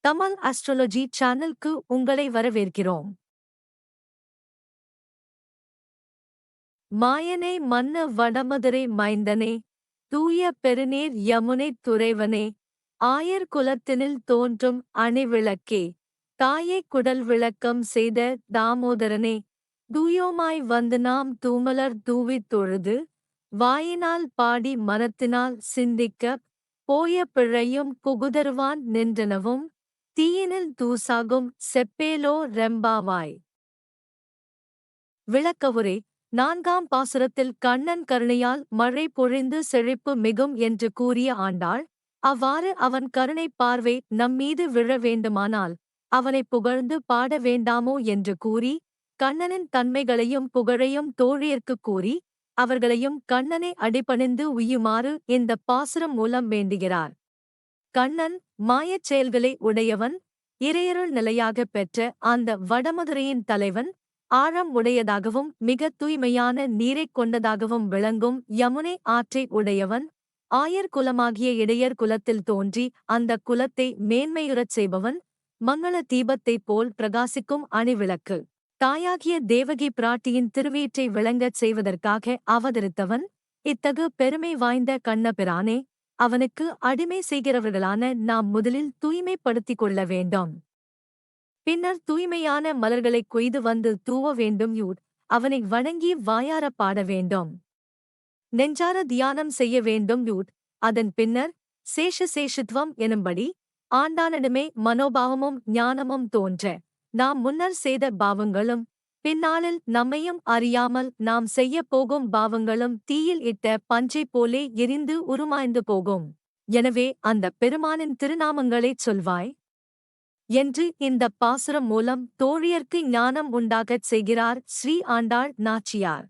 Tamil astrology சேனலுக்கு உங்களை வரவேற்கிறோம். மாயனே மன்ன வடமதுரை மைந்தனே, தூய பெருநீர் யமுனை துறைவனே, ஆயர் குலத்தினில் தோன்றும் அணிவிளக்கே, தாயை குடல் விளக்கம் செய்த தாமோதரனே, தூயோமாய் வந்து நாம் தூமலர் தூவித் தொழுது, வாயினால் பாடி மனத்தினால் சிந்திக்க, போய பிழையும் புகுதருவான் நின்றனவும், தீயினில் தூசாகும் செப்பேலோ ரெம்பாவாய். விளக்கவுரை: 4ஆம் பாசுரத்தில் கண்ணன் கருணையால் மழை பொழிந்து செழிப்பு மிகும் என்று கூறிய ஆண்டாள், அவ்வாறு அவன் கருணைப் பார்வை நம்மீது விழ வேண்டுமானால் அவனைப் புகழ்ந்து பாட வேண்டாமோ என்று கூறி, கண்ணனின் தன்மைகளையும் புகழையும் தோழியர்க்குக் கூறி, அவர்களையும் கண்ணனை அடிபணிந்து உய்யுமாறு இந்தப் பாசுரம் மூலம் வேண்டுகிறார். கண்ணன் மாயச் செயல்களை உடையவன், இறையருள் நிலையாகப் பெற்ற அந்த வடமதுரையின் தலைவன், ஆழம் உடையதாகவும் மிகத் தூய்மையான நீரைக் கொண்டதாகவும் விளங்கும் யமுனை ஆற்றை உடையவன், ஆயர் குலமாகிய இடையர் குலத்தில் தோன்றி அந்தக் குலத்தை மேன்மையுறச் செய்பவன், மங்கள தீபத்தைப் போல் பிரகாசிக்கும் அணிவிளக்கு, தாயாகிய தேவகி பிராட்டியின் திருவீற்றை விளங்கச் செய்வதற்காக அவதரித்தவன், இத்தகு பெருமை வாய்ந்த கண்ணபிரானே, அவனுக்கு அடிமை செய்கிறவர்களான நாம் முதலில் தூய்மைப்படுத்திக் கொள்ள வேண்டும். பின்னர் தூய்மையான மலர்களைக் கொய்து வந்து தூவ வேண்டும். அவனை வணங்கி வாயாரப் பாட வேண்டும். நெஞ்சார தியானம் செய்ய வேண்டும். அதன் பின்னர் சேஷத்துவம் எனும்படி ஆண்டானிடமே மனோபாவமும் ஞானமும் தோன்ற, நாம் முன்னர் செய்த பாவங்களும் பின்னாளில் நம்மையும் அறியாமல் நாம் செய்யப் போகும் பாவங்களும் தீயில் இட்ட பஞ்சை போலே எரிந்து உருமாய்ந்து போகும். எனவே அந்தப் பெருமானின் திருநாமங்களைச் சொல்வாய் என்று இந்தப் பாசுரம் மூலம் தோழியர்க்கு ஞானம் உண்டாகச் செய்கிறார் ஸ்ரீ ஆண்டாள் நாச்சியார்.